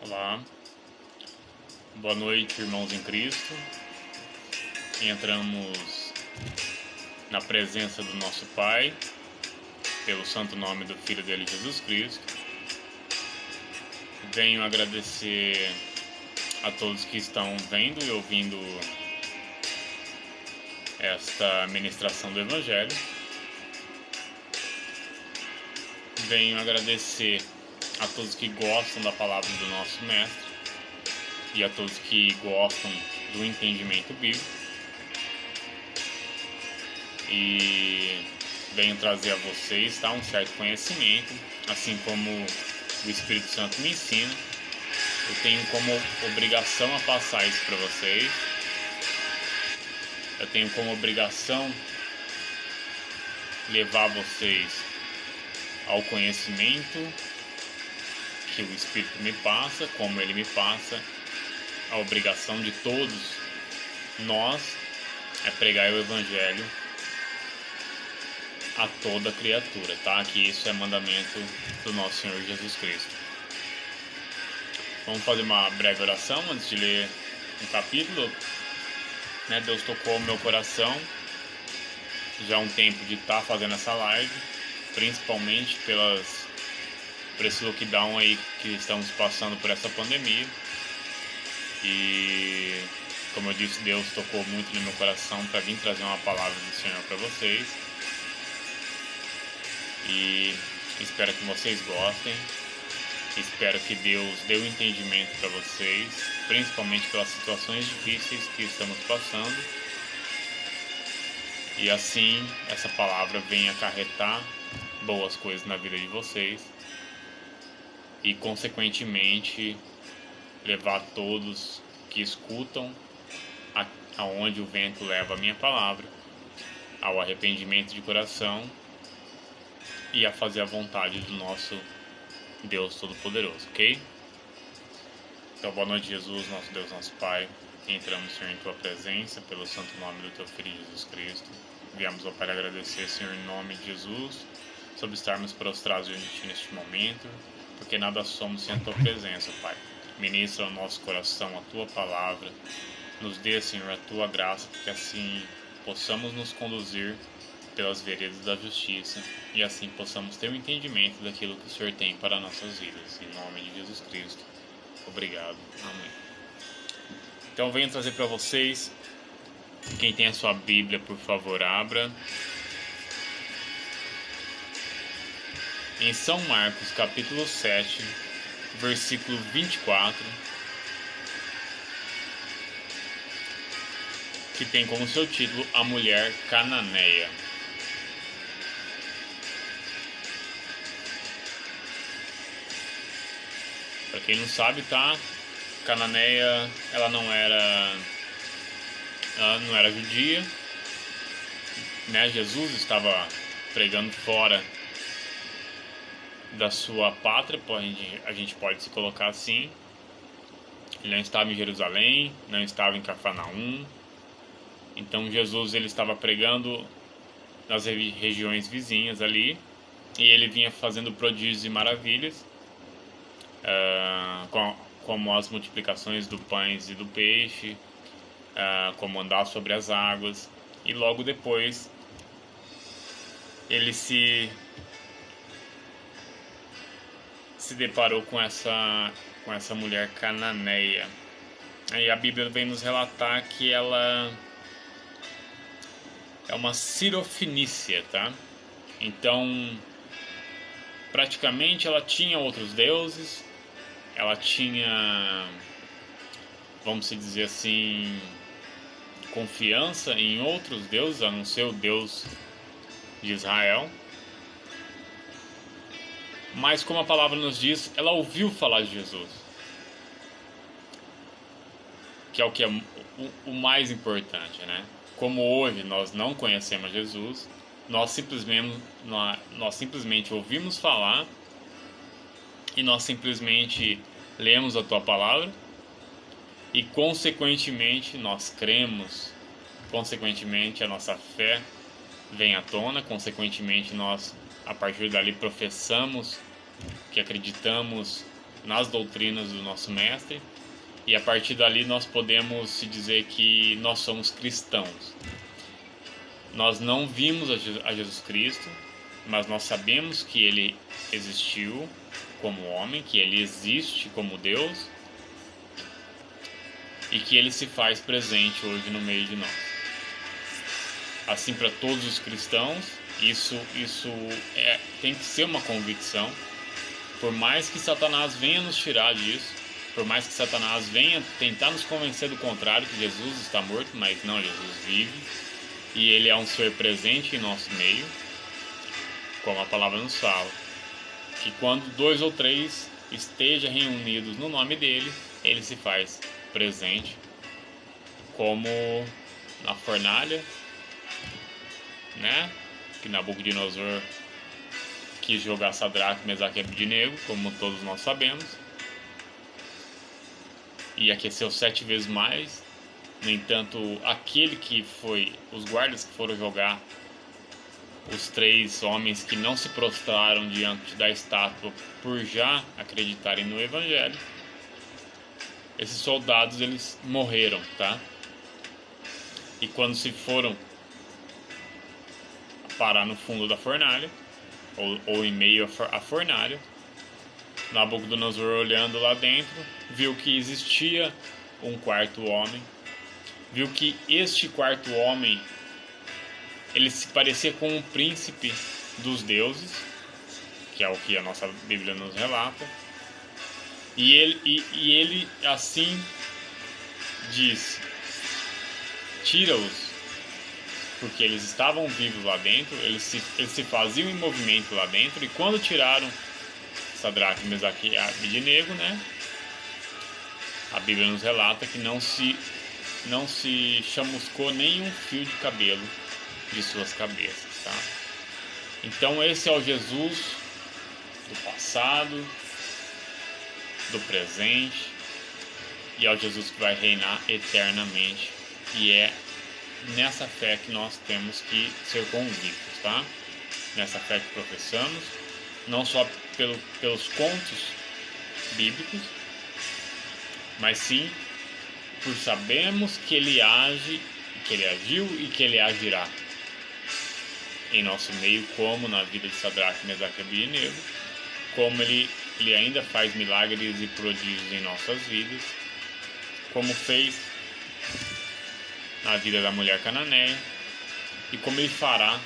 Olá, boa noite, irmãos em Cristo. Entramos na presença do nosso Pai, pelo santo nome do Filho dele, Jesus Cristo. Venho agradecer a todos que estão vendo e ouvindo esta ministração do Evangelho. Venho agradecer a todos que gostam da palavra do nosso Mestre e a todos que gostam do entendimento bíblico. E venho trazer a vocês um certo conhecimento, assim como o Espírito Santo me ensina. Eu tenho como obrigação a passar isso para vocês. Eu tenho como obrigação levar vocês ao conhecimento que o Espírito me passa, como ele me passa. A obrigação de todos nós é pregar o Evangelho a toda criatura, tá? Que isso é mandamento do nosso Senhor Jesus Cristo. Vamos fazer uma breve oração antes de ler um capítulo. Deus tocou meu coração já há um tempo de estar fazendo essa live, principalmente por esse lockdown aí que estamos passando por essa pandemia. E como eu disse, Deus tocou muito no meu coração para vir trazer uma palavra do Senhor para vocês. E espero que vocês gostem. Espero que Deus dê o entendimento para vocês, principalmente pelas situações difíceis que estamos passando. E assim essa palavra venha acarretar boas coisas na vida de vocês e, consequentemente, levar todos que escutam aonde o vento leva a minha palavra, ao arrependimento de coração e a fazer a vontade do nosso Deus Todo-Poderoso, ok? Então, boa noite, Jesus, nosso Deus, nosso Pai. Entramos, Senhor, em Tua presença, pelo santo nome do Teu Filho Jesus Cristo. Viemos, ó Pai, agradecer, Senhor, em nome de Jesus, sobre estarmos prostrados diante de Ti neste momento, porque nada somos sem a Tua presença, Pai. Ministra ao nosso coração a Tua palavra, nos dê, Senhor, a Tua graça, porque assim possamos nos conduzir pelas veredas da justiça e assim possamos ter o entendimento daquilo que o Senhor tem para nossas vidas. Em nome de Jesus Cristo. Obrigado. Amém. Então venho trazer para vocês, quem tem a sua Bíblia, por favor, abra. Em São Marcos, capítulo 7, versículo 24, que tem como seu título A Mulher Cananeia. Para quem não sabe, tá? Cananeia, ela não era judia, né? Jesus estava pregando fora da sua pátria, a gente pode se colocar assim. Ele não estava em Jerusalém, não estava em Cafarnaum. Então Jesus ele estava pregando nas regiões vizinhas ali, e ele vinha fazendo prodígios e maravilhas, como as multiplicações do pães e do peixe, como andar sobre as águas. E logo depois ele se deparou com essa mulher cananeia. Aí a Bíblia vem nos relatar que ela é uma sirofenícia, tá? Então, praticamente ela tinha outros deuses, ela tinha, vamos dizer assim, confiança em outros deuses, a não ser o Deus de Israel. Mas, como a palavra nos diz, ela ouviu falar de Jesus, que é o mais importante, né? Como hoje nós não conhecemos Jesus, nós simplesmente ouvimos falar e nós simplesmente lemos a Tua palavra e, consequentemente, nós cremos, consequentemente, a nossa fé vem à tona, consequentemente, nós, a partir dali, professamos que acreditamos nas doutrinas do nosso mestre, e a partir dali nós podemos se dizer que nós somos cristãos. Nós não vimos a Jesus Cristo, mas nós sabemos que ele existiu como homem, que ele existe como Deus e que ele se faz presente hoje no meio de nós. Assim, para todos os cristãos, isso tem que ser uma convicção. Por mais que Satanás venha nos tirar disso, por mais que Satanás venha tentar nos convencer do contrário, que Jesus está morto, mas não, Jesus vive e ele é um ser presente em nosso meio, como a palavra nos fala, que quando 2 ou 3 estejam reunidos no nome dele, ele se faz presente, como na fornalha, né? Que Nabucodonosor quis jogar Sadraque, Mesaque e Abednego, como todos nós sabemos, e aqueceu 7 vezes mais. No entanto, os guardas que foram jogar os 3 homens que não se prostraram diante da estátua por já acreditarem no Evangelho, esses soldados eles morreram, tá? E quando se foram parar no fundo da fornalha, ou em meio à fornalha, Nabucodonosor, olhando lá dentro, viu que existia um quarto homem, viu que este quarto homem ele se parecia com um príncipe dos deuses, que é o que a nossa Bíblia nos relata, e ele assim disse: tira-os, porque eles estavam vivos lá dentro, eles se faziam em movimento lá dentro, e quando tiraram Sadraque, Mesaque e Abednego, né, a Bíblia nos relata que não se chamuscou nenhum fio de cabelo de suas cabeças, tá? Então esse é o Jesus do passado, do presente, e é o Jesus que vai reinar eternamente, e é nessa fé que nós temos que ser convictos, tá? Nessa fé que professamos, não só pelos contos bíblicos, mas sim por sabermos que ele age, que ele agiu e que ele agirá em nosso meio, como na vida de Sadraque, Mesaque e Abednego, como ele ainda faz milagres e prodígios em nossas vidas, como fez na vida da mulher cananeia, e como ele fará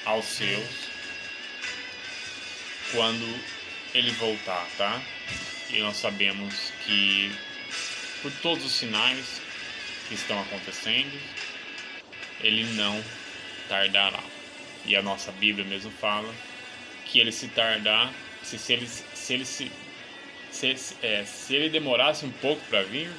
aos seus quando ele voltar, tá? E nós sabemos que por todos os sinais que estão acontecendo, ele não tardará. E a nossa Bíblia mesmo fala que ele se tardar, se ele demorasse um pouco para vir,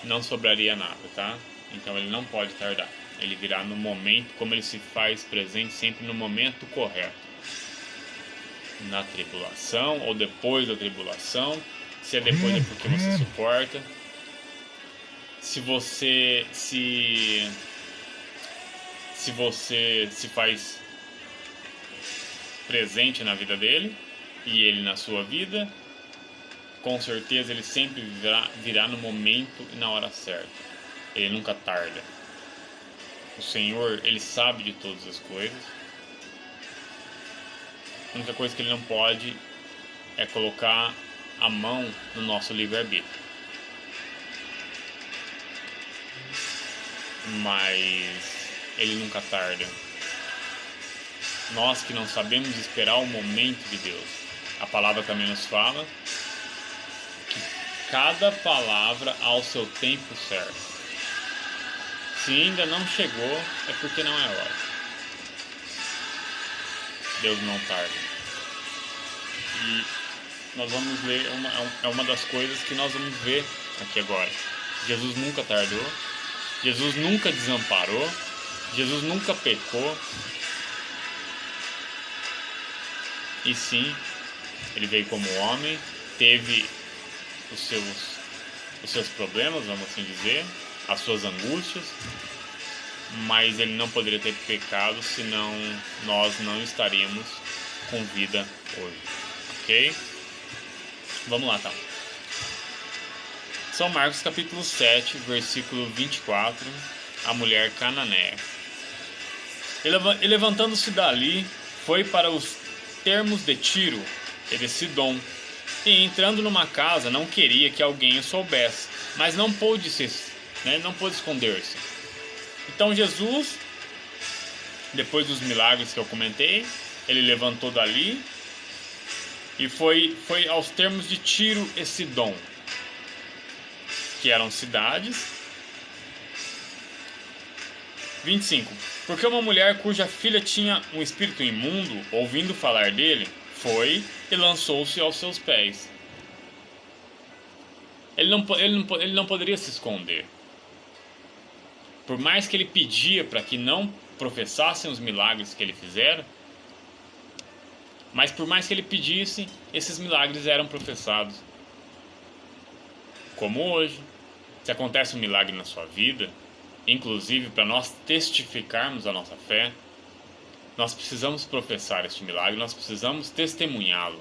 não sobraria nada, tá? Então ele não pode tardar. Ele virá no momento, como ele se faz presente sempre no momento correto. Na tribulação ou depois da tribulação. Se é depois é porque você suporta. Se você se faz presente na vida dele e ele na sua vida, com certeza ele sempre virá no momento e na hora certa. Ele nunca tarda. O Senhor, ele sabe de todas as coisas. A única coisa que ele não pode é colocar a mão no nosso livre-arbítrio. Mas ele nunca tarda. Nós que não sabemos esperar o momento de Deus. A palavra também nos fala que cada palavra ao seu tempo certo. Se ainda não chegou, é porque não é hora. Deus não tarda. E nós vamos ler, é uma das coisas que nós vamos ver aqui agora. Jesus nunca tardou, Jesus nunca desamparou, Jesus nunca pecou. E sim, ele veio como homem, teve os seus problemas, vamos assim dizer, as suas angústias, mas ele não poderia ter pecado, senão nós não estaríamos com vida hoje, ok? Vamos lá, então. São Marcos capítulo 7, versículo 24, a mulher cananeia. E levantando-se dali, foi para os termos de Tiro e de Sidom, e entrando numa casa não queria que alguém o soubesse, mas não pôde esconder-se. Então Jesus, depois dos milagres que eu comentei, ele levantou dali e foi aos termos de Tiro e Sidom, que eram cidades. 25. Porque uma mulher cuja filha tinha um espírito imundo, ouvindo falar dele, foi e lançou-se aos seus pés. Ele não poderia se esconder. Por mais que ele pedia para que não professassem os milagres que ele fizera, mas por mais que ele pedisse, esses milagres eram professados. Como hoje, se acontece um milagre na sua vida, inclusive para nós testificarmos a nossa fé, nós precisamos professar este milagre, nós precisamos testemunhá-lo,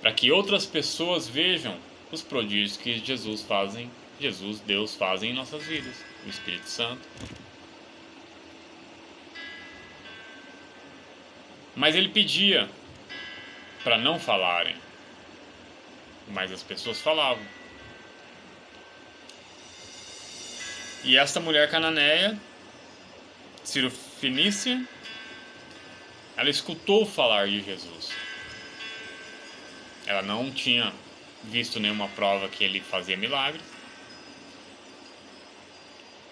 para que outras pessoas vejam os prodígios que Deus fazem em nossas vidas, o Espírito Santo. Mas ele pedia para não falarem, mas as pessoas falavam. E esta mulher cananeia, Cirofenícia, ela escutou falar de Jesus. Ela não tinha visto nenhuma prova que ele fazia milagres.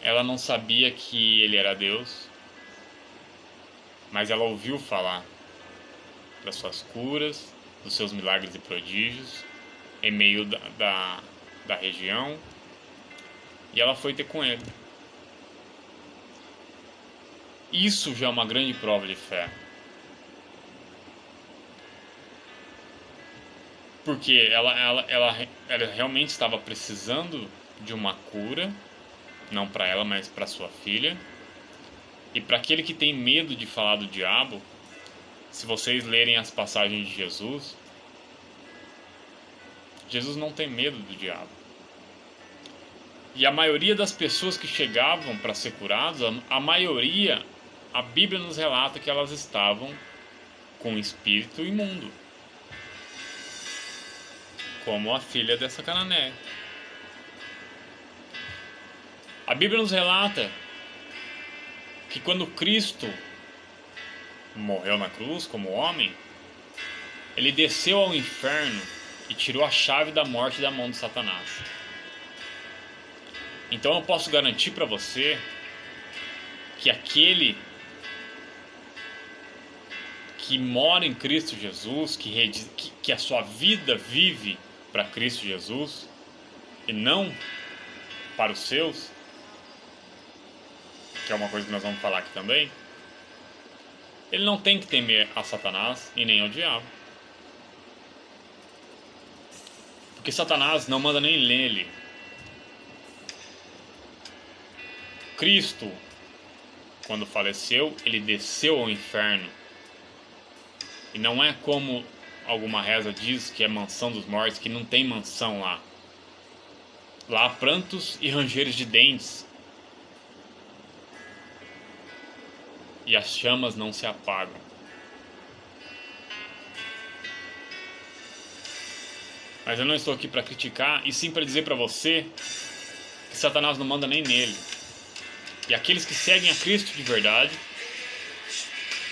Ela não sabia que ele era Deus, mas ela ouviu falar das suas curas, dos seus milagres e prodígios em meio da região, e ela foi ter com ele. Isso já é uma grande prova de fé. Porque ela realmente estava precisando de uma cura, não para ela, mas para sua filha. E para aquele que tem medo de falar do diabo, se vocês lerem as passagens de Jesus, Jesus não tem medo do diabo. E a maioria das pessoas que chegavam para ser curadas, a maioria, a Bíblia nos relata que elas estavam com espírito imundo, como a filha dessa cananeia. A Bíblia nos relata que quando Cristo morreu na cruz como homem, ele desceu ao inferno e tirou a chave da morte da mão de Satanás. Então eu posso garantir para você que aquele que mora em Cristo Jesus, que a sua vida vive para Cristo Jesus e não para os seus, que é uma coisa que nós vamos falar aqui também, ele não tem que temer a Satanás e nem ao diabo. Porque Satanás não manda nem nele. Cristo, quando faleceu, ele desceu ao inferno. E não é como alguma reza diz que é mansão dos mortos, que não tem mansão lá. Lá há prantos e rangeiros de dentes. E as chamas não se apagam. Mas eu não estou aqui para criticar, e sim para dizer para você que Satanás não manda nem nele. E aqueles que seguem a Cristo de verdade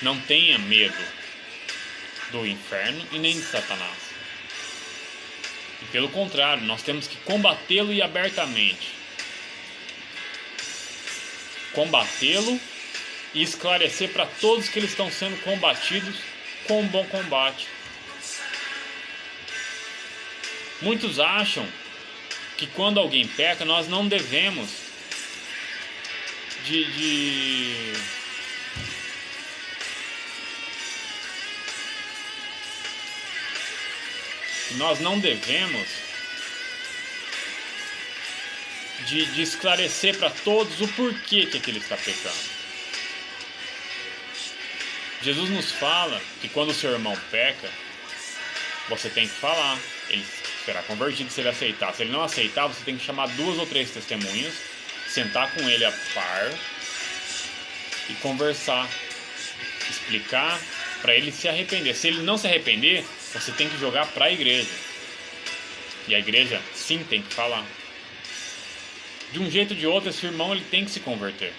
não tenham medo do inferno e nem de Satanás. E pelo contrário, nós temos que combatê-lo e abertamente. Combatê-lo e esclarecer para todos que eles estão sendo combatidos com um bom combate. Muitos acham que quando alguém peca, nós não devemos nós não devemos de esclarecer para todos o porquê que ele está pecando. Jesus nos fala que quando o seu irmão peca, você tem que falar. Ele será convertido se ele aceitar. Se ele não aceitar, você tem que chamar 2 ou 3 testemunhas, sentar com ele a par e conversar, explicar para ele se arrepender. Se ele não se arrepender, você tem que jogar para a igreja. E a igreja, sim, tem que falar. De um jeito ou de outro, esse irmão ele tem que se converter.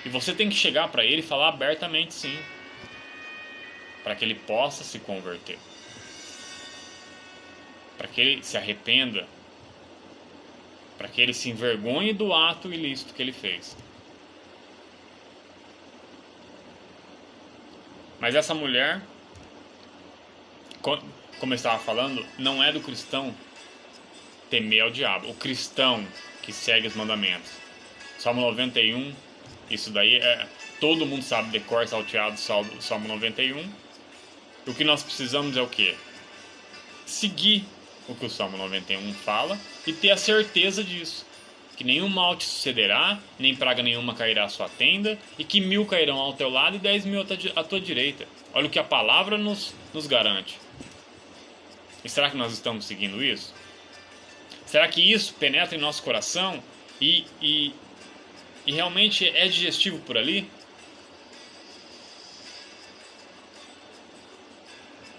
E você tem que chegar para ele e falar abertamente, sim, para que ele possa se converter, para que ele se arrependa, para que ele se envergonhe do ato ilícito que ele fez. Mas essa mulher, como eu estava falando, não é do cristão temer ao diabo. O cristão que segue os mandamentos. Salmo 91, isso daí todo mundo sabe de cor salteado, Salmo 91. O que nós precisamos é o quê? Seguir o que o Salmo 91 fala e ter a certeza disso. Que nenhum mal te sucederá, nem praga nenhuma cairá à sua tenda, e que 1000 cairão ao teu lado e 10.000 à tua direita. Olha o que a palavra nos garante. E será que nós estamos seguindo isso? Será que isso penetra em nosso coração e realmente é digestivo por ali?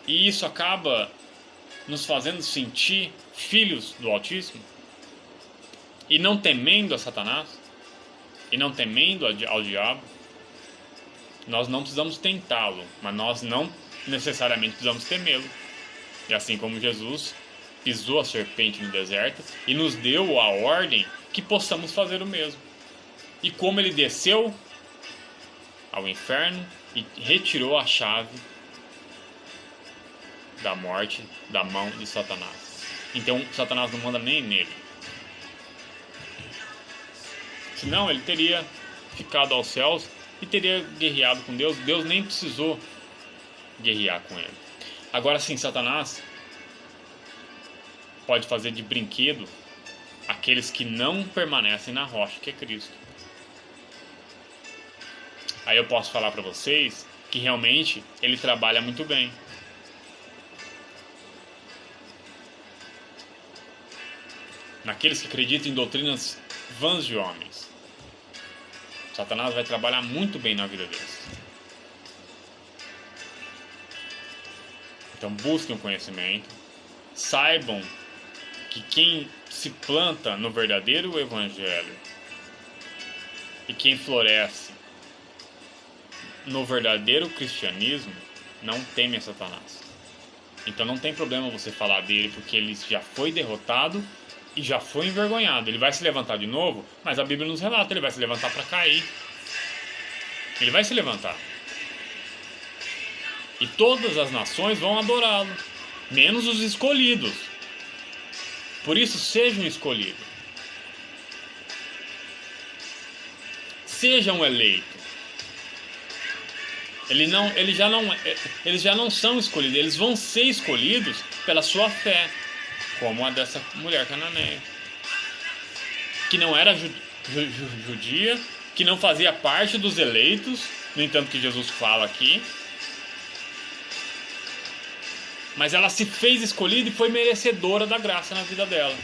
E isso acaba nos fazendo sentir filhos do Altíssimo? E não temendo a Satanás? E não temendo ao diabo? Nós não precisamos tentá-lo, mas nós não necessariamente precisamos temê-lo. E assim como Jesus pisou a serpente no deserto e nos deu a ordem que possamos fazer o mesmo. E como ele desceu ao inferno e retirou a chave da morte da mão de Satanás. Então Satanás não manda nem nele. Senão ele teria ficado aos céus e teria guerreado com Deus. Deus nem precisou guerrear com ele. Agora sim, Satanás pode fazer de brinquedo aqueles que não permanecem na rocha, que é Cristo. Aí eu posso falar para vocês que realmente ele trabalha muito bem. Naqueles que acreditam em doutrinas vãs de homens. Satanás vai trabalhar muito bem na vida deles. Então busquem o conhecimento. Saibam que quem se planta no verdadeiro evangelho e quem floresce no verdadeiro cristianismo não teme a Satanás. Então não tem problema você falar dele, porque ele já foi derrotado e já foi envergonhado. Ele vai se levantar de novo, mas a Bíblia nos relata, ele vai se levantar para cair. Ele vai se levantar. E todas as nações vão adorá-lo, menos os escolhidos. Por isso, sejam escolhidos. Sejam eleitos. Eles já não são escolhidos, eles vão ser escolhidos pela sua fé, como a dessa mulher cananeia, que não era judia, que não fazia parte dos eleitos, no entanto que Jesus fala aqui, mas ela se fez escolhida e foi merecedora da graça na vida dela.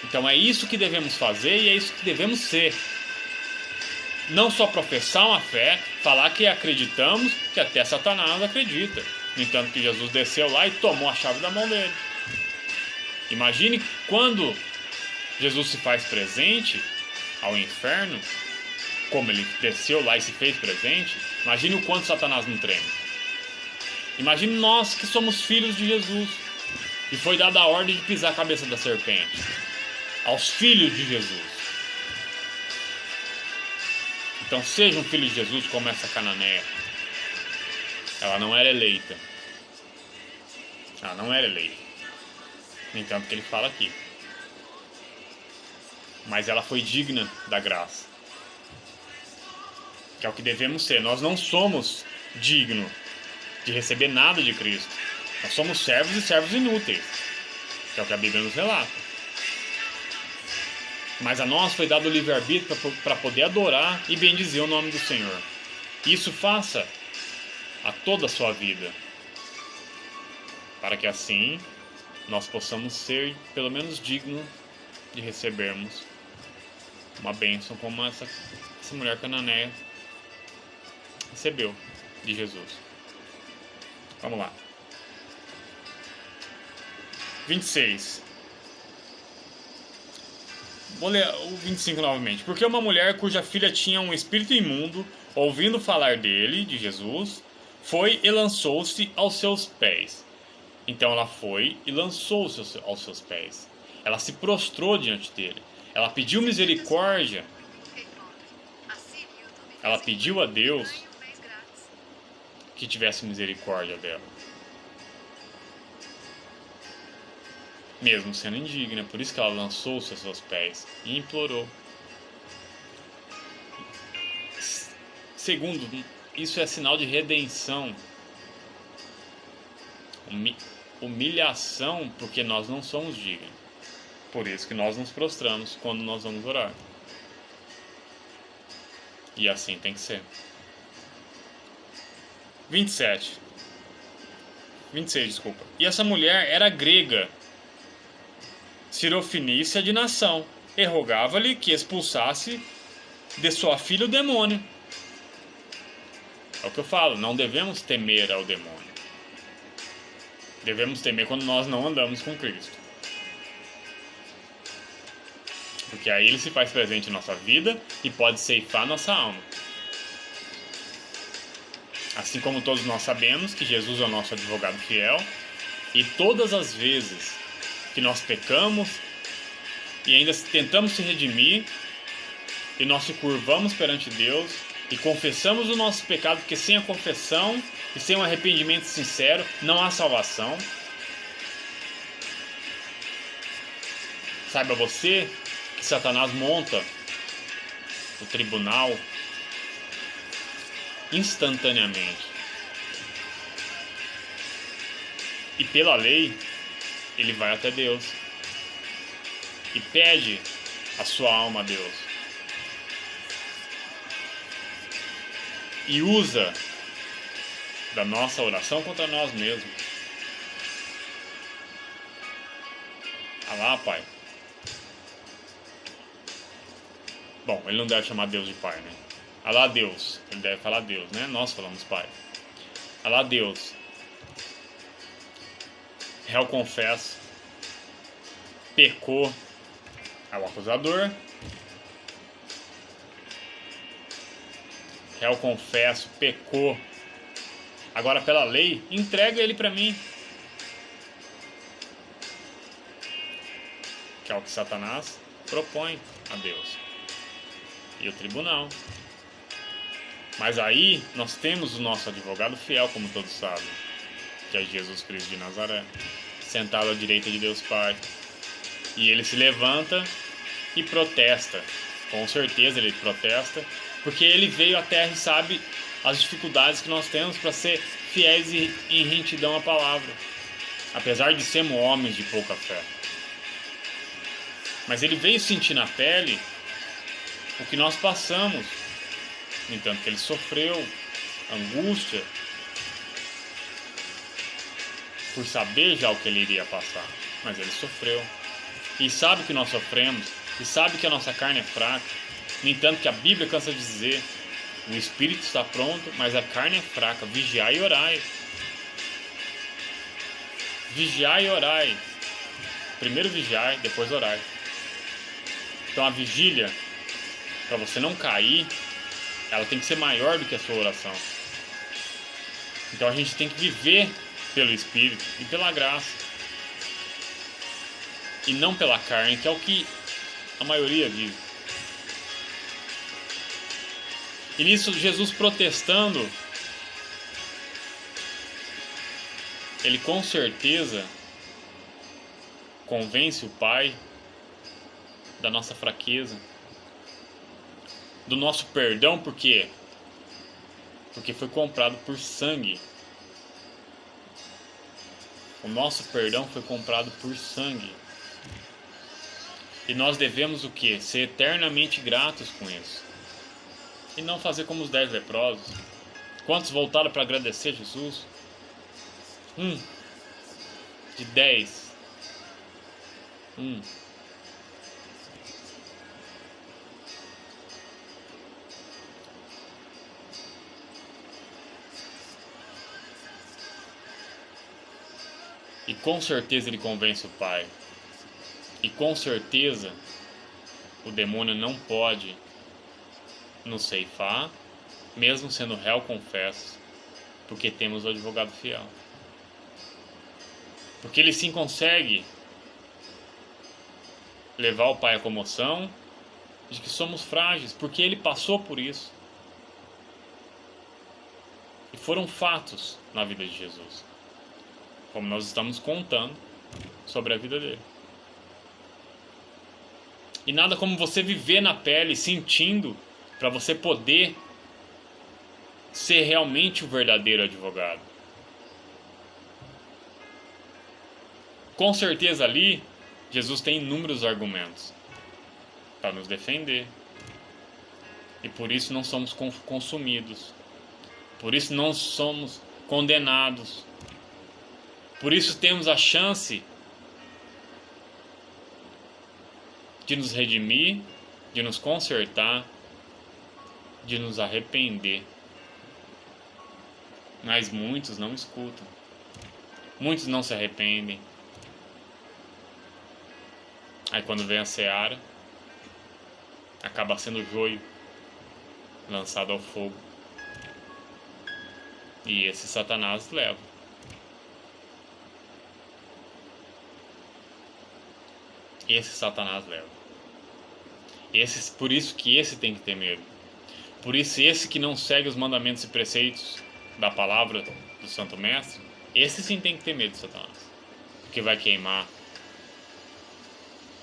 Então é isso que devemos fazer e é isso que devemos ser. Não só professar uma fé, falar que acreditamos, que até Satanás acredita. No entanto que Jesus desceu lá e tomou a chave da mão dele. Imagine quando Jesus se faz presente ao inferno, como ele desceu lá e se fez presente, imagine o quanto Satanás não treme. Imagine nós que somos filhos de Jesus e foi dada a ordem de pisar a cabeça da serpente aos filhos de Jesus. Então sejam filhos de Jesus como essa cananeia. Ela não era eleita. Ela não era eleita. No entanto que ele fala aqui. Mas ela foi digna da graça. Que é o que devemos ser. Nós não somos dignos de receber nada de Cristo. Nós somos servos e servos inúteis. Que é o que a Bíblia nos relata. Mas a nós foi dado o livre-arbítrio para poder adorar e bendizer o nome do Senhor. Isso faça a toda a sua vida, para que assim nós possamos ser pelo menos dignos de recebermos uma bênção como essa mulher cananeia recebeu de Jesus. Vamos lá. 26. Vou ler o 25 novamente. Porque uma mulher cuja filha tinha um espírito imundo, ouvindo falar dele, de Jesus, foi e lançou-se aos seus pés. Então ela foi e lançou-se aos seus pés. Ela se prostrou diante dele. Ela pediu misericórdia. Ela pediu a Deus que tivesse misericórdia dela. Mesmo sendo indigna, por isso que ela lançou-se aos seus pés e implorou. Segundo, isso é sinal de redenção. Humilhação, porque nós não somos dignos. Por isso que nós nos prostramos quando nós vamos orar. E assim tem que ser. 26, desculpa. E essa mulher era grega, sirofenícia de nação, e rogava-lhe que expulsasse de sua filha o demônio. É o que eu falo, não devemos temer ao demônio. Devemos temer quando nós não andamos com Cristo. Porque aí ele se faz presente em nossa vida e pode ceifar nossa alma. Assim como todos nós sabemos que Jesus é o nosso advogado fiel, e todas as vezes que nós pecamos e ainda tentamos se redimir, e nós se curvamos perante Deus e confessamos o nosso pecado, porque sem a confissão e sem um arrependimento sincero não há salvação. Saiba você que Satanás monta o tribunal instantaneamente. E pela lei, ele vai até Deus e pede a sua alma a Deus. E usa da nossa oração contra nós mesmos. Ah lá, Pai. Bom, ele não deve chamar Deus de Pai, né? Alá Deus, ele deve falar Deus, né? Nós falamos Pai. Alá Deus, réu confesso, pecou ao acusador, réu confesso, pecou, agora pela lei, entrega ele para mim. Que é o que Satanás propõe a Deus e o tribunal. Mas aí nós temos o nosso advogado fiel, como todos sabem, que é Jesus Cristo de Nazaré, sentado à direita de Deus Pai. E ele se levanta e protesta. Com certeza ele protesta, porque ele veio à terra e sabe as dificuldades que nós temos para ser fiéis e em retidão à palavra, apesar de sermos homens de pouca fé. Mas ele veio sentir na pele o que nós passamos. No entanto, que ele sofreu angústia por saber já o que ele iria passar. Mas ele sofreu. E sabe que nós sofremos. E sabe que a nossa carne é fraca. No entanto, que a Bíblia cansa de dizer: o espírito está pronto, mas a carne é fraca. Vigiai e orai. Vigiai e orai. Primeiro vigiai, depois orai. Então a vigília, para você não cair, ela tem que ser maior do que a sua oração. Então a gente tem que viver pelo Espírito e pela graça, e não pela carne, que é o que a maioria vive. E nisso Jesus protestando, ele com certeza convence o Pai da nossa fraqueza, do nosso perdão. Por quê? Porque foi comprado por sangue. O nosso perdão foi comprado por sangue. E nós devemos o quê? Ser eternamente gratos com isso. E não fazer como os 10 leprosos. Quantos voltaram para agradecer Jesus? De 10. E com certeza ele convence o pai. E com certeza o demônio não pode nos ceifar, mesmo sendo réu confesso, porque temos o advogado fiel. Porque ele sim consegue levar o pai à comoção de que somos frágeis, porque ele passou por isso. E foram fatos na vida de Jesus, como nós estamos contando sobre a vida dele. E nada como você viver na pele, sentindo, para você poder ser realmente o verdadeiro advogado. Com certeza ali, Jesus tem inúmeros argumentos para nos defender. E por isso não somos consumidos. Por isso não somos condenados. Por isso temos a chance de nos redimir, de nos consertar, de nos arrepender. Mas muitos não escutam. Muitos não se arrependem. Aí quando vem a seara, acaba sendo joio lançado ao fogo. E esse Satanás leva. Esse Satanás leva. Por isso que esse tem que ter medo. Por isso esse que não segue os mandamentos e preceitos da palavra do Santo Mestre, esse sim tem que ter medo de Satanás. Porque vai queimar.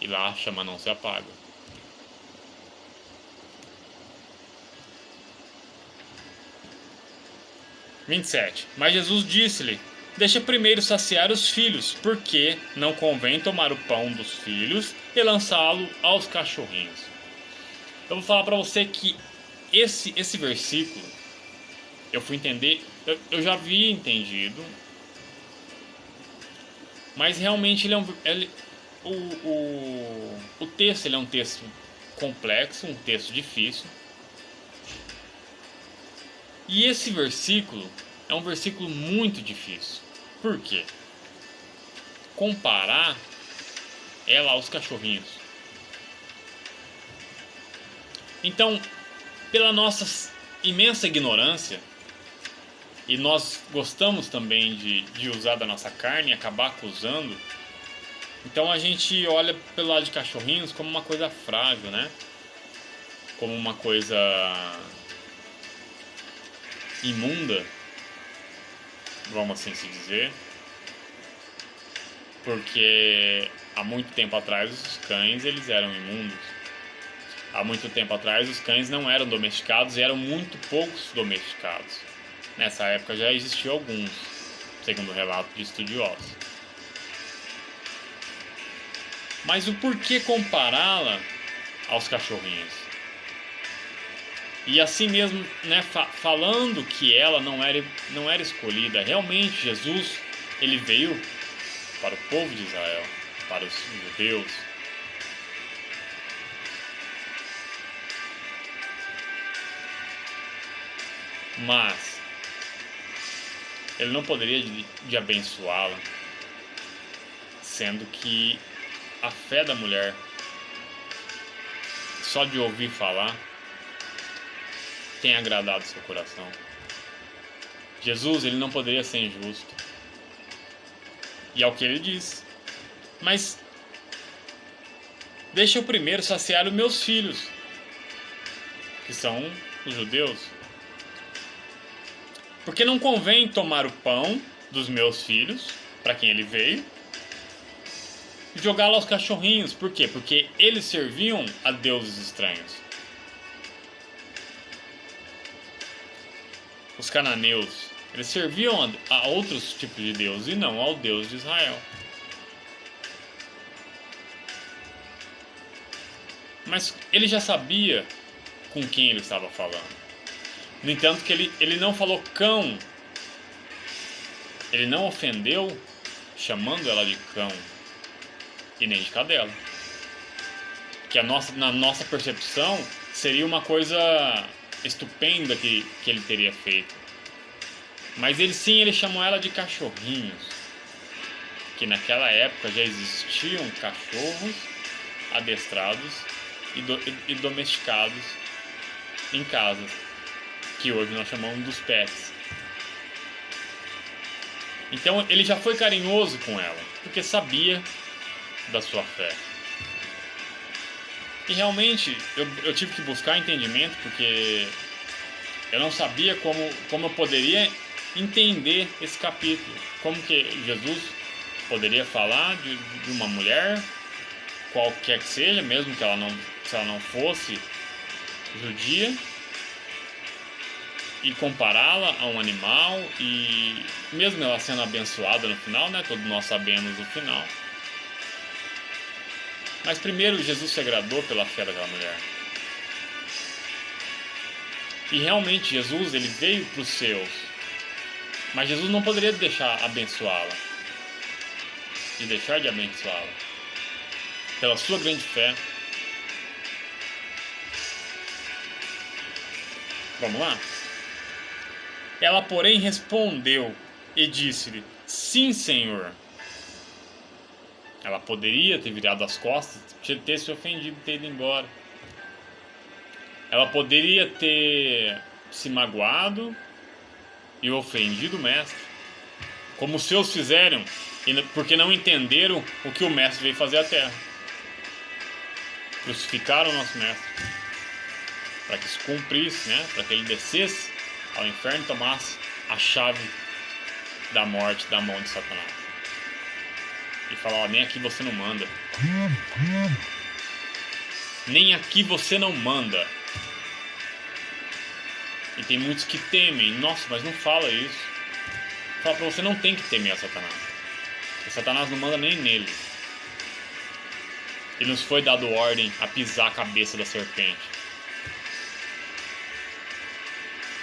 E lá a chama não se apaga. Mas Jesus disse-lhe: deixa primeiro saciar os filhos, porque não convém tomar o pão dos filhos e lançá-lo aos cachorrinhos. Eu vou falar para você que esse versículo, eu fui entender, eu já havia entendido, mas realmente o texto ele é um texto complexo, um texto difícil. E esse versículo é um versículo muito difícil. Por quê? Comparar ela aos cachorrinhos. Então, pela nossa imensa ignorância, e nós gostamos também de usar da nossa carne e acabar acusando, então a gente olha pelo lado de cachorrinhos como uma coisa frágil, né? Como uma coisa imunda, vamos assim se dizer, porque há muito tempo atrás os cães eles eram imundos. Há muito tempo atrás os cães não eram domesticados e eram muito poucos domesticados. Nessa época já existiam alguns, segundo o relato de estudiosos. Mas o porquê compará-la aos cachorrinhos? E assim mesmo, né, falando que ela não era escolhida, realmente Jesus ele veio para o povo de Israel, para os judeus. Mas ele não poderia de abençoá-la, sendo que a fé da mulher, só de ouvir falar, tem agradado seu coração. Jesus ele não poderia ser injusto. E é o que ele diz. Mas deixa eu primeiro saciar os meus filhos, que são os judeus. Porque não convém tomar o pão dos meus filhos, para quem ele veio, e jogá-lo aos cachorrinhos. Por quê? Porque eles serviam a deuses estranhos. Os cananeus, eles serviam a outros tipos de deuses e não ao Deus de Israel. Mas ele já sabia com quem ele estava falando. No entanto, que ele não falou cão. Ele não ofendeu chamando ela de cão e nem de cadela. Que na nossa percepção seria uma coisa estupenda que ele teria feito. Mas ele chamou ela de cachorrinhos. Que naquela época já existiam cachorros adestrados e domesticados em casa, que hoje nós chamamos dos pets. Então ele já foi carinhoso com ela, porque sabia da sua fé. E realmente eu tive que buscar entendimento, porque eu não sabia como eu poderia entender esse capítulo. Como que Jesus poderia falar de uma mulher, qualquer que seja, mesmo que se ela não fosse judia, e compará-la a um animal, e mesmo ela sendo abençoada no final, né? Todos nós sabemos o final. Mas primeiro Jesus se agradou pela fé daquela mulher. E realmente Jesus, ele veio para os seus, mas Jesus não poderia deixar abençoá-la e deixar de abençoá-la pela sua grande fé. Vamos lá? Ela, porém, respondeu e disse-lhe: Sim, Senhor. Ela poderia ter virado as costas, ter se ofendido e ter ido embora. Ela poderia ter se magoado e ofendido o mestre, como os seus fizeram, porque não entenderam o que o mestre veio fazer à terra. Crucificaram o nosso mestre para que se cumprisse, né? Para que ele descesse ao inferno e tomasse a chave da morte da mão de Satanás. E falar: nem aqui você não manda. Nem aqui você não manda. E tem muitos que temem. Nossa, mas não fala isso. Fala pra você: não tem que temer a Satanás. Porque Satanás não manda nem nele. Ele nos foi dado ordem a pisar a cabeça da serpente.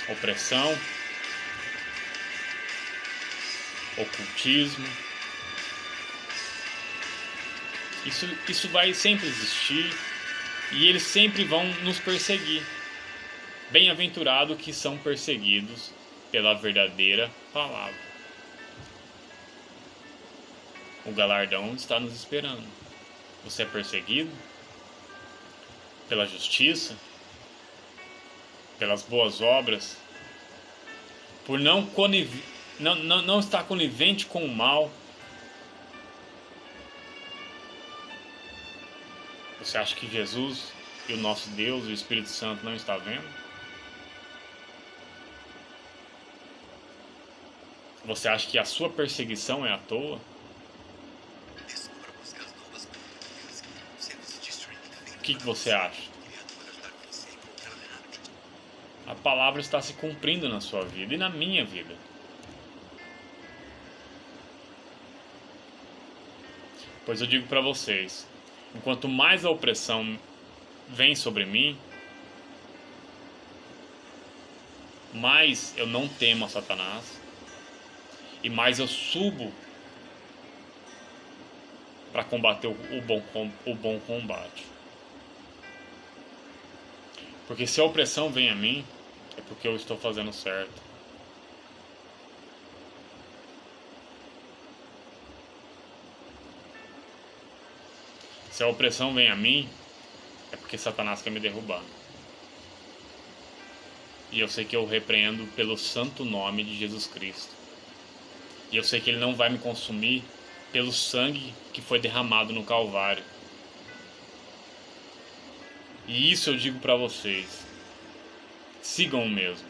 Opressão, ocultismo. Isso vai sempre existir e eles sempre vão nos perseguir. Bem-aventurados que são perseguidos pela verdadeira palavra. O galardão está nos esperando. Você é perseguido pela justiça, pelas boas obras, por não estar conivente com o mal. Você acha que Jesus e o nosso Deus, o Espírito Santo, não está vendo? Você acha que a sua perseguição é à toa? O que você acha? A palavra está se cumprindo na sua vida e na minha vida. Pois eu digo para vocês, enquanto mais a opressão vem sobre mim, mais eu não temo a Satanás e mais eu subo para combater o bom combate. Porque se a opressão vem a mim, é porque eu estou fazendo certo. Se a opressão vem a mim, é porque Satanás quer me derrubar. E eu sei que eu repreendo pelo santo nome de Jesus Cristo. E eu sei que ele não vai me consumir pelo sangue que foi derramado no Calvário. E isso eu digo para vocês. Sigam o mesmo.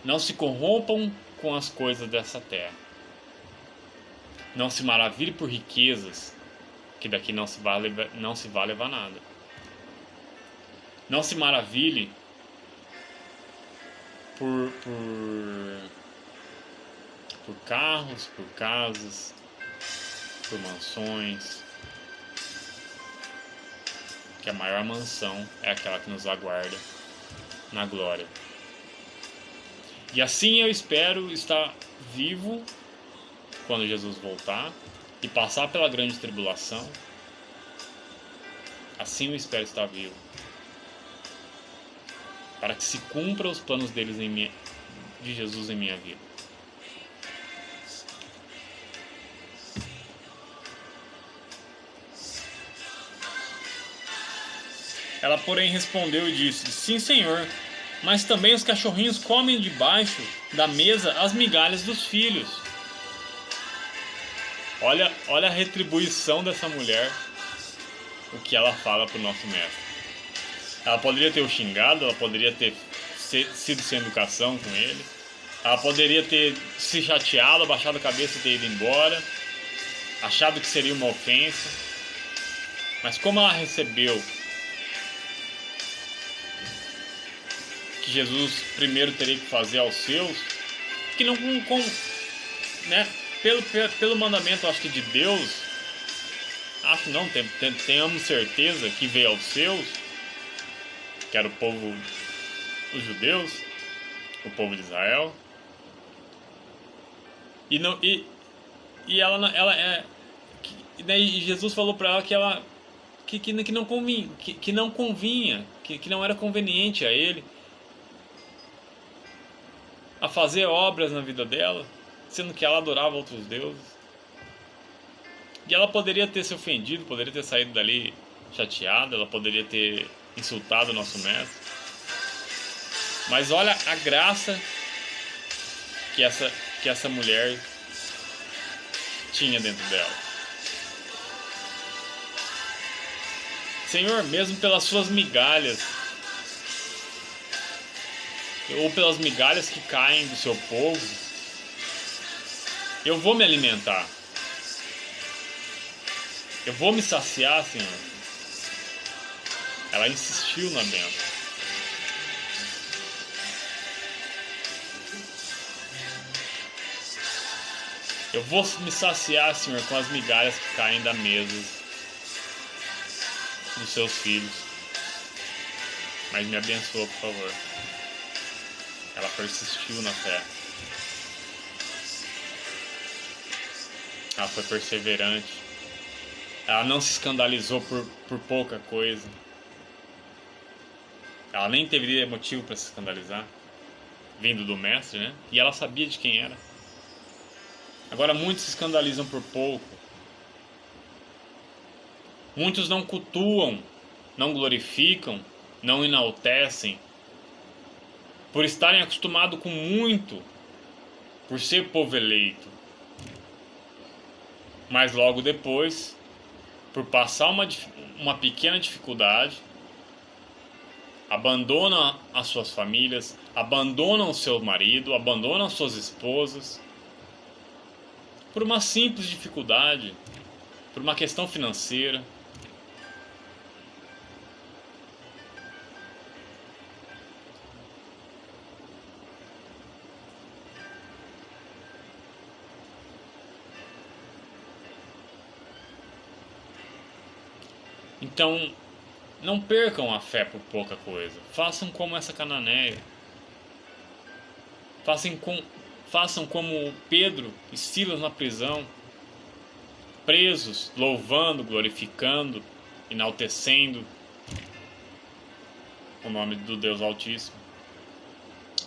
Não se corrompam com as coisas dessa terra. Não se maravilhe por riquezas, que daqui não se vai levar nada. Não se maravilhe por carros, por casas, por mansões, que a maior mansão é aquela que nos aguarda na glória. E assim eu espero estar vivo quando Jesus voltar e passar pela grande tribulação. Assim eu espero estar vivo, para que se cumpra os planos deles de Jesus em minha vida. Ela, porém, respondeu e disse: Sim, Senhor, mas também os cachorrinhos comem debaixo da mesa as migalhas dos filhos. Olha a retribuição dessa mulher, o que ela fala para o nosso mestre. Ela poderia ter o xingado, ela poderia ter sido sem educação com ele, ela poderia ter se chateado, abaixado a cabeça e ter ido embora, achado que seria uma ofensa. Mas como ela recebeu que Jesus primeiro teria que fazer aos seus, que não né, pelo mandamento, acho que de Deus, acho não, tenhamos certeza que veio aos seus, que era o povo, os judeus, o povo de Israel, e Jesus falou para ela que não convinha, que não era conveniente a ele a fazer obras na vida dela, sendo que ela adorava outros deuses. E ela poderia ter se ofendido, poderia ter saído dali chateada, ela poderia ter insultado o nosso mestre. Mas olha a graça que essa mulher tinha dentro dela. Senhor, mesmo pelas suas migalhas, ou pelas migalhas que caem do seu povo, eu vou me alimentar. Eu vou me saciar, Senhor. Ela insistiu na bênção. Eu vou me saciar, Senhor, com as migalhas que caem da mesa dos seus filhos. Mas me abençoa, por favor. Ela persistiu na fé. Ela foi perseverante. Ela não se escandalizou por pouca coisa. Ela nem teria motivo para se escandalizar, vindo do mestre, né? E ela sabia de quem era. Agora muitos se escandalizam por pouco. Muitos não cultuam, não glorificam, não enaltecem, por estarem acostumados com muito, por ser povo eleito. Mas logo depois, por passar uma pequena dificuldade, abandonam as suas famílias, abandonam o seu marido, abandonam as suas esposas, por uma simples dificuldade, por uma questão financeira. Então, não percam a fé por pouca coisa. Façam como essa cananeia. Façam como Pedro e Silas na prisão, presos, louvando, glorificando, enaltecendo o nome do Deus Altíssimo.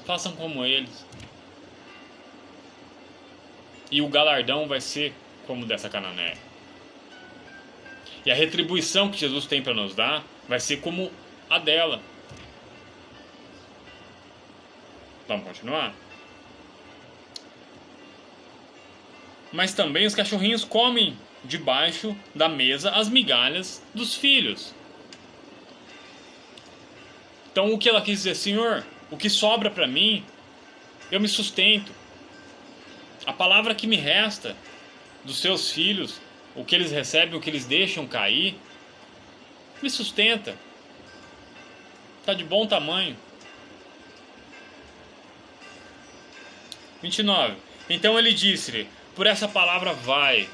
Façam como eles. E o galardão vai ser como dessa cananeia. E a retribuição que Jesus tem para nos dar vai ser como a dela. Vamos continuar? Mas também os cachorrinhos comem debaixo da mesa as migalhas dos filhos. Então o que ela quis dizer? Senhor, o que sobra para mim, eu me sustento. A palavra que me resta dos seus filhos, o que eles recebem, o que eles deixam cair, me sustenta. Está de bom tamanho. 29. Então ele disse-lhe: por essa palavra vai.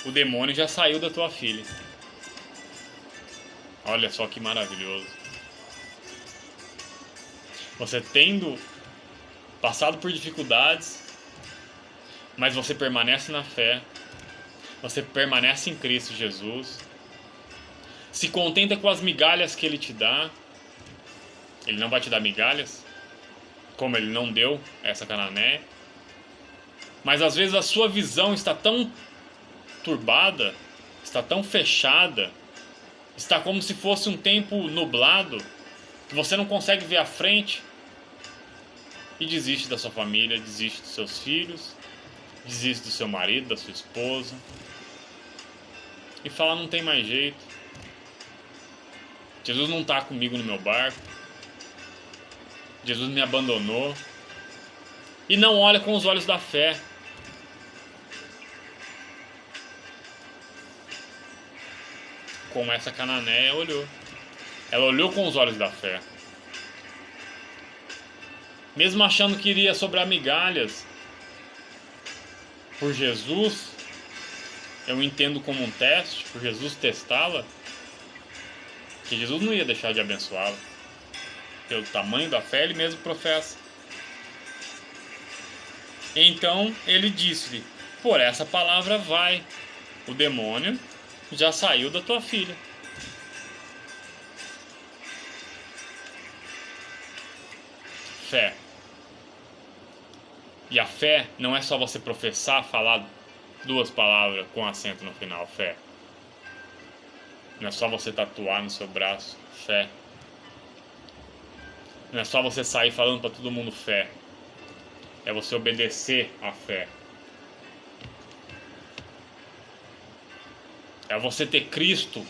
O demônio já saiu da tua filha. Olha só que maravilhoso. Você tendo passado por dificuldades, mas você permanece na fé, você permanece em Cristo Jesus, se contenta com as migalhas que Ele te dá. Ele não vai te dar migalhas, como Ele não deu essa cananeia, mas às vezes a sua visão está tão turbada, está tão fechada, está como se fosse um tempo nublado, que você não consegue ver a frente, e desiste da sua família, desiste dos seus filhos, desiste do seu marido, da sua esposa, e fala: não tem mais jeito, Jesus não está comigo no meu barco, Jesus me abandonou, e não olha com os olhos da fé. Como essa cananeia olhou. Ela olhou com os olhos da fé. Mesmo achando que iria sobrar migalhas por Jesus, eu entendo como um teste, por Jesus testá-la, que Jesus não ia deixar de abençoá-la. Pelo tamanho da fé, ele mesmo professa. Então ele disse-lhe: por essa palavra vai, o demônio já saiu da tua filha. Fé. E a fé não é só você professar, falar duas palavras com acento no final. Fé. Não é só você tatuar no seu braço. Fé. Não é só você sair falando para todo mundo fé. É você obedecer à fé. É você ter Cristo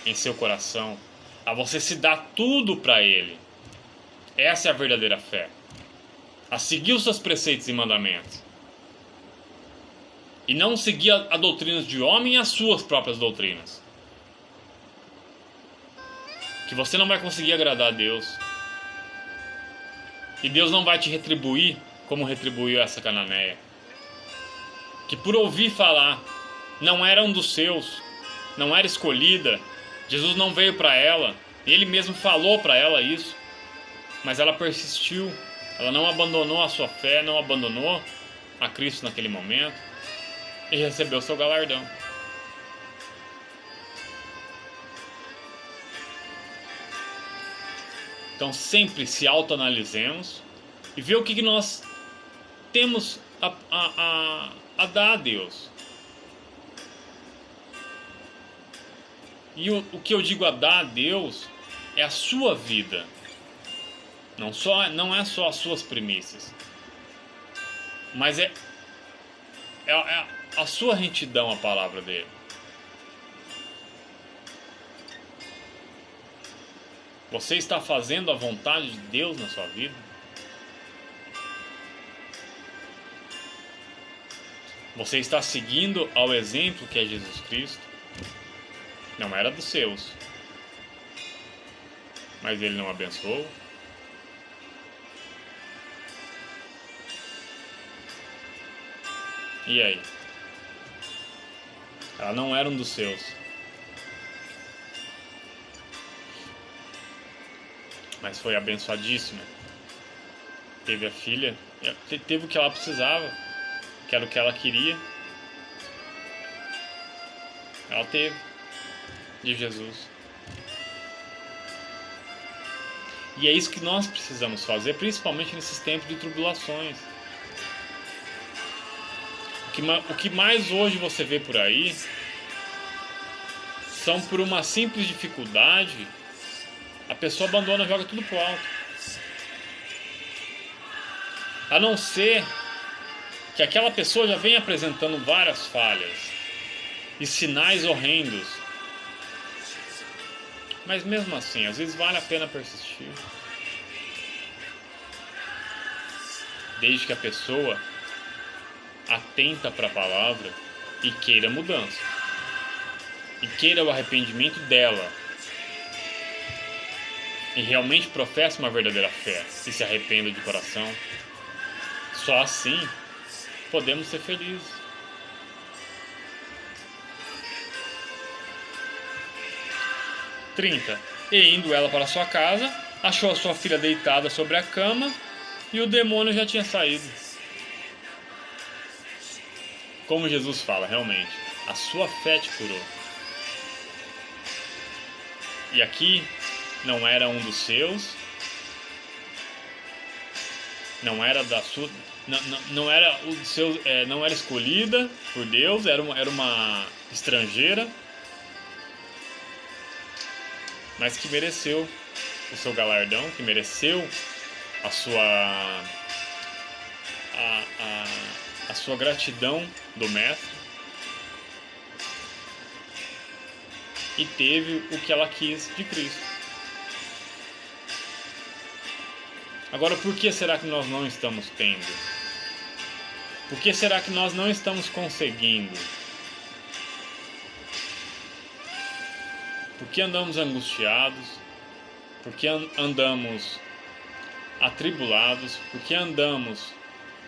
em seu coração. É você se dar tudo para Ele. Essa é a verdadeira fé. A seguir os seus preceitos e mandamentos. E não seguir a doutrina de homem e as suas próprias doutrinas. Que você não vai conseguir agradar a Deus. E Deus não vai te retribuir como retribuiu essa cananeia. Que por ouvir falar, não era um dos seus, não era escolhida, Jesus não veio para ela, e Ele mesmo falou para ela isso, mas ela persistiu, ela não abandonou a sua fé, não abandonou a Cristo naquele momento, e recebeu seu galardão. Então sempre se autoanalisemos e ver o que nós temos a dar a Deus. E o que eu digo a dar a Deus é a sua vida. Não é só as suas premissas. Mas é a sua retidão à palavra dele. Você está fazendo a vontade de Deus na sua vida? Você está seguindo ao exemplo que é Jesus Cristo? Não era dos seus, mas Ele não abençoou. E aí? Ela não era um dos seus, mas foi abençoadíssima. Teve a filha, teve o que ela precisava, que era o que ela queria. Ela teve de Jesus. E é isso que nós precisamos fazer, principalmente nesses tempos de tribulações. O que mais hoje você vê por aí são, por uma simples dificuldade, a pessoa abandona e joga tudo pro alto. A não ser que aquela pessoa já vem apresentando várias falhas e sinais horrendos. Mas mesmo assim, às vezes vale a pena persistir. Desde que a pessoa atenta para a palavra e queira mudança. E queira o arrependimento dela. E realmente professe uma verdadeira fé. E se arrependa de coração. Só assim podemos ser felizes. E indo ela para sua casa, achou a sua filha deitada sobre a cama e o demônio já tinha saído. Como Jesus fala, realmente, a sua fé te curou. E aqui não era um dos seus, não era da sua, não era o seu, não era escolhida por Deus, era uma estrangeira, mas que mereceu o seu galardão, que mereceu a sua gratidão do mestre, e teve o que ela quis de Cristo. Agora, por que será que nós não estamos tendo? Por que será que nós não estamos conseguindo? Por que andamos angustiados? Por que andamos atribulados? Por que andamos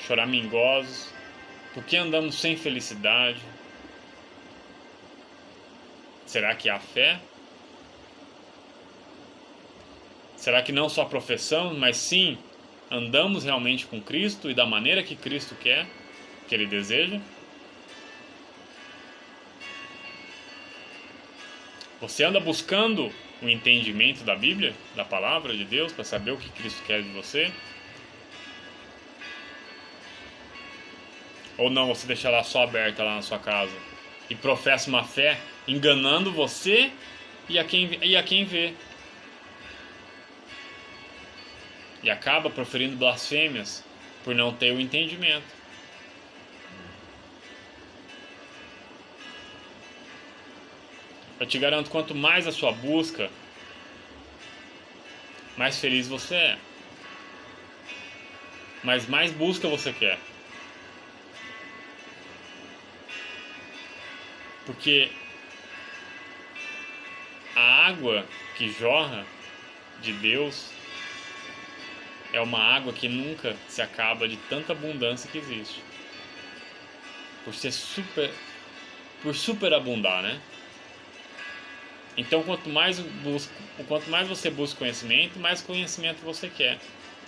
choramingosos? Por que andamos sem felicidade? Será que há fé? Será que não só professamos, mas sim andamos realmente com Cristo e da maneira que Cristo quer, que Ele deseja? Você anda buscando o entendimento da Bíblia, da palavra de Deus, para saber o que Cristo quer de você? Ou não, você deixa ela só aberta lá na sua casa e professa uma fé enganando você e a quem vê? E acaba proferindo blasfêmias por não ter o entendimento. Eu te garanto, quanto mais a sua busca, mais feliz você é. Mas mais busca você quer. Porque a água que jorra de Deus é uma água que nunca se acaba de tanta abundância que existe. Por superabundar, né? Então, quanto mais você busca conhecimento, mais conhecimento você quer.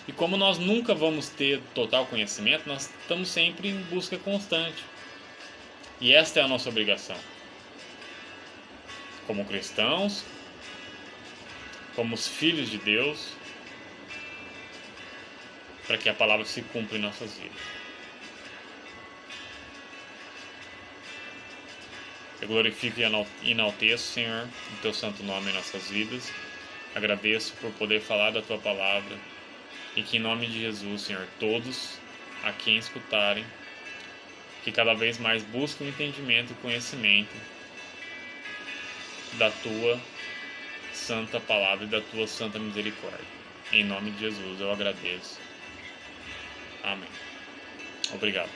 E como nós nunca vamos ter total conhecimento, nós estamos sempre em busca constante. E esta é a nossa obrigação. Como cristãos, como os filhos de Deus, para que a palavra se cumpra em nossas vidas. Eu glorifico e enalteço, Senhor, o Teu santo nome em nossas vidas. Agradeço por poder falar da Tua palavra e que em nome de Jesus, Senhor, todos a quem escutarem, que cada vez mais busquem o entendimento e conhecimento da Tua santa palavra e da Tua santa misericórdia. Em nome de Jesus eu agradeço. Amém. Obrigado.